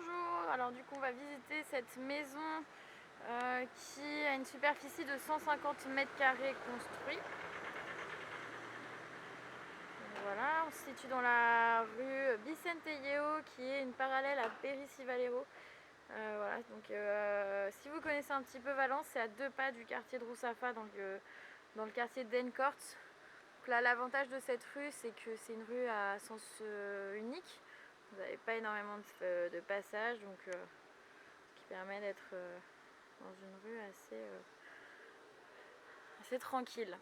Bonjour, alors du coup on va visiter cette maison qui a une superficie de 150 mètres carrés construit. Voilà, on se situe dans la rue Vicente Yeo qui est une parallèle à Perici Valero. Voilà, donc si vous connaissez un petit peu Valence, c'est à 2 pas du quartier de Roussafa dans le quartier d'Encorts. Donc là, l'avantage de cette rue, c'est que c'est une rue à sens unique. Vous n'avez pas énormément de passages, donc qui permet d'être dans une rue assez tranquille.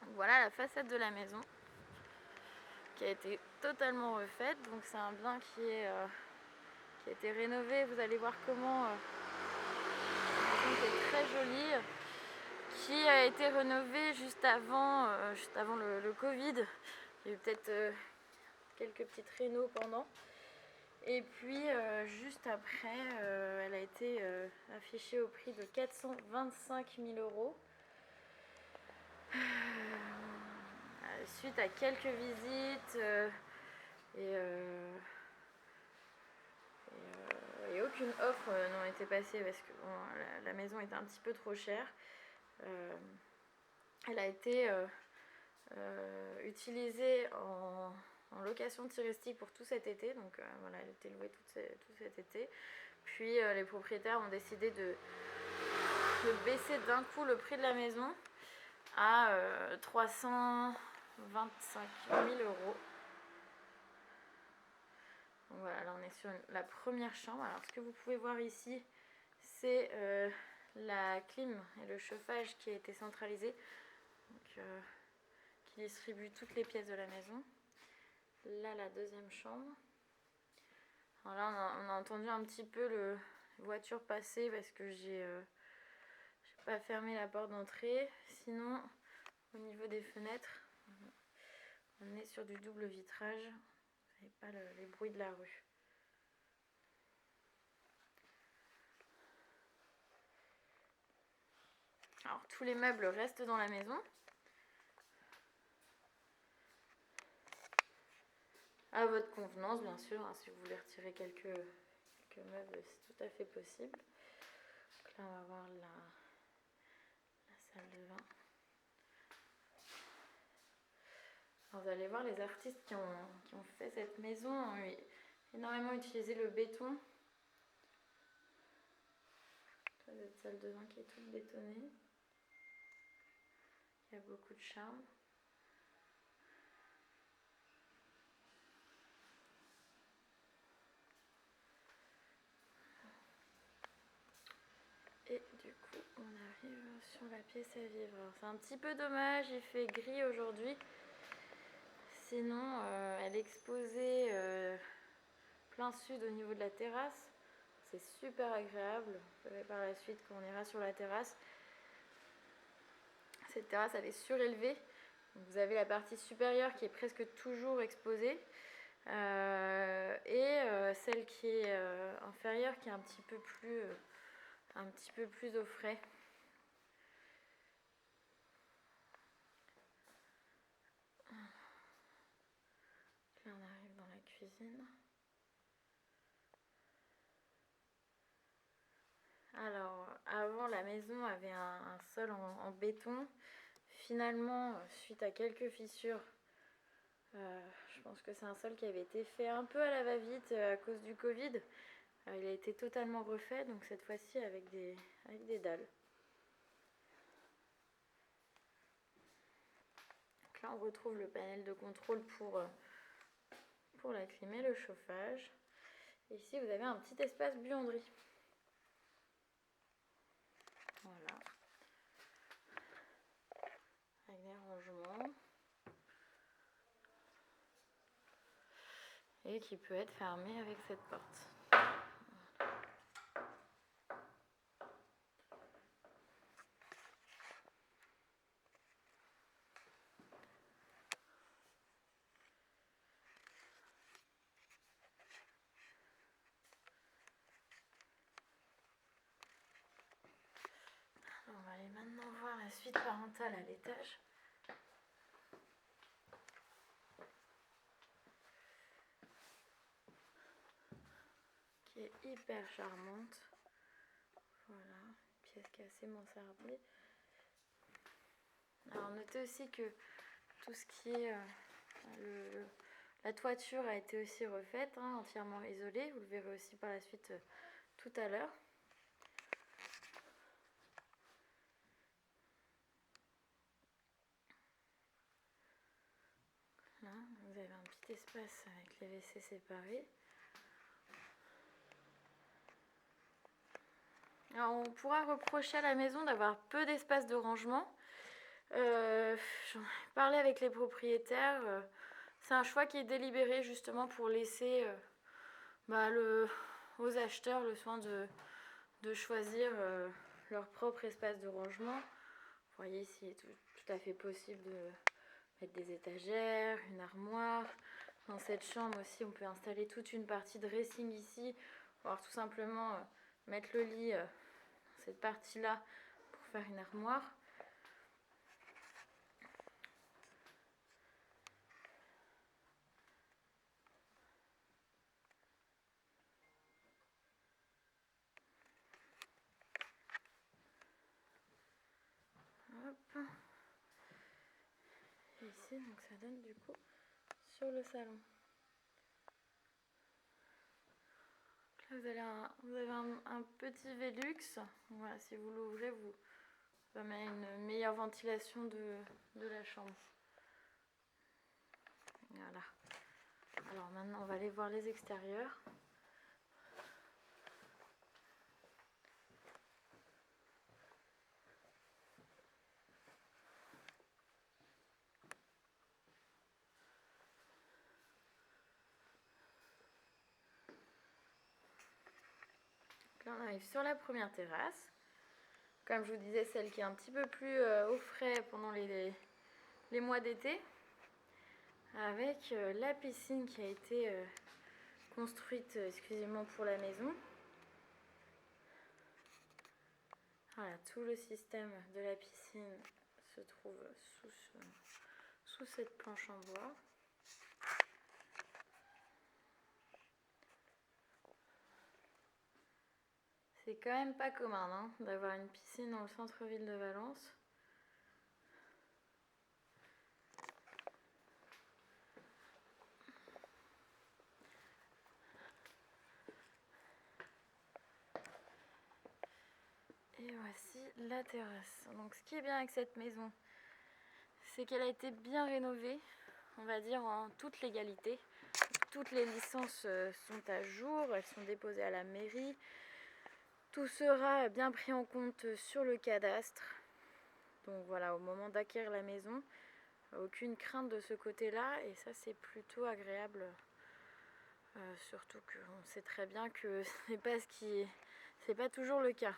Donc voilà la façade de la maison qui a été totalement refaite. Donc c'est un bien qui a été rénové. Vous allez voir comment la maison est très jolie, qui a été rénovée juste avant le Covid. Il y a eu peut-être quelques petites rénaux pendant. Et puis juste après, elle a été affichée au prix de 425 000 euros. Suite à quelques visites et aucune offre n'ont été passées parce que bon, la maison était un petit peu trop chère. Elle a été utilisée en location touristique pour tout cet été, donc voilà, elle a été louée tout cet été. Puis les propriétaires ont décidé de baisser d'un coup le prix de la maison à 325 000 euros. Donc voilà, là on est sur la première chambre. Alors ce que vous pouvez voir ici, c'est la clim et le chauffage qui a été centralisé, donc, qui distribue toutes les pièces de la maison. Là, la deuxième chambre. Alors là, on a entendu un petit peu les voitures passer parce que j'ai pas fermé la porte d'entrée. Sinon, au niveau des fenêtres, on est sur du double vitrage. Vous n'avez pas les bruits de la rue. Alors, tous les meubles restent dans la maison. À votre convenance, bien sûr, hein, si vous voulez retirer quelques meubles, c'est tout à fait possible. Donc là, on va voir la salle de bain. Alors, vous allez voir, les artistes qui ont fait cette maison ont énormément utilisé le béton. Cette salle de bain qui est toute bétonnée. Il y a beaucoup de charme. Et du coup, on arrive sur la pièce à vivre. Alors, c'est un petit peu dommage, il fait gris aujourd'hui. Sinon, elle est exposée plein sud au niveau de la terrasse. C'est super agréable. Vous verrez par la suite quand on ira sur la terrasse. Cette terrasse, elle est surélevée. Donc, vous avez la partie supérieure qui est presque toujours exposée. Et celle qui est inférieure qui est un petit peu plus au frais. Là, on arrive dans la cuisine. Alors, avant, la maison avait un sol en béton. Finalement, suite à quelques fissures, je pense que c'est un sol qui avait été fait un peu à la va-vite à cause du Covid. Il a été totalement refait, donc cette fois-ci avec des dalles. Donc là, on retrouve le panel de contrôle pour la clim et le chauffage. Et ici, vous avez un petit espace buanderie. Voilà. Avec des rangements. Et qui peut être fermé avec cette porte. On va aller maintenant voir la suite parentale à l'étage. qui est hyper charmante. Voilà, pièce qui est assez mansardée. Alors notez aussi que tout ce qui est la toiture a été aussi refaite, hein, entièrement isolée. Vous le verrez aussi par la suite tout à l'heure. Là, vous avez un petit espace avec les WC séparés. Alors, on pourra reprocher à la maison d'avoir peu d'espace de rangement. J'en ai parlé avec les propriétaires. C'est un choix qui est délibéré justement pour laisser aux acheteurs le soin de choisir leur propre espace de rangement. Vous voyez ici, il est tout à fait possible de mettre des étagères, une armoire. Dans cette chambre aussi, on peut installer toute une partie de dressing ici, ou alors tout simplement mettre le lit dans cette partie-là pour faire une armoire. Hop. Et ici, donc ça donne du coup sur le salon. Là, vous avez un petit Velux. Voilà, si vous l'ouvrez, vous avez une meilleure ventilation de la chambre. Voilà. Alors maintenant, on va aller voir les extérieurs. Là, on arrive sur la première terrasse. Comme je vous disais, celle qui est un petit peu plus au frais pendant les mois d'été. Avec la piscine qui a été construite exclusivement pour la maison. Voilà, tout le système de la piscine se trouve sous cette planche en bois. C'est quand même pas commun hein, d'avoir une piscine dans le centre-ville de Valence. Et voici la terrasse. Donc ce qui est bien avec cette maison, c'est qu'elle a été bien rénovée, on va dire en toute légalité. Toutes les licences sont à jour, elles sont déposées à la mairie. Tout sera bien pris en compte sur le cadastre. Donc voilà, au moment d'acquérir la maison, aucune crainte de ce côté-là. Et ça, c'est plutôt agréable. Surtout qu'on sait très bien que c'est pas toujours le cas.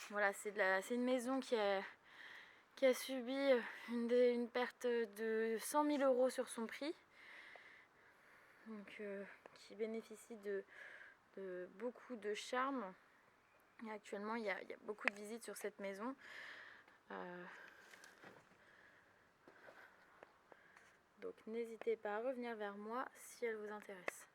Voilà, c'est une maison qui a subi une perte de 100 000 € sur son prix. Donc, qui bénéficie de beaucoup de charme. Et actuellement, il y a beaucoup de visites sur cette maison. Donc n'hésitez pas à revenir vers moi si elle vous intéresse.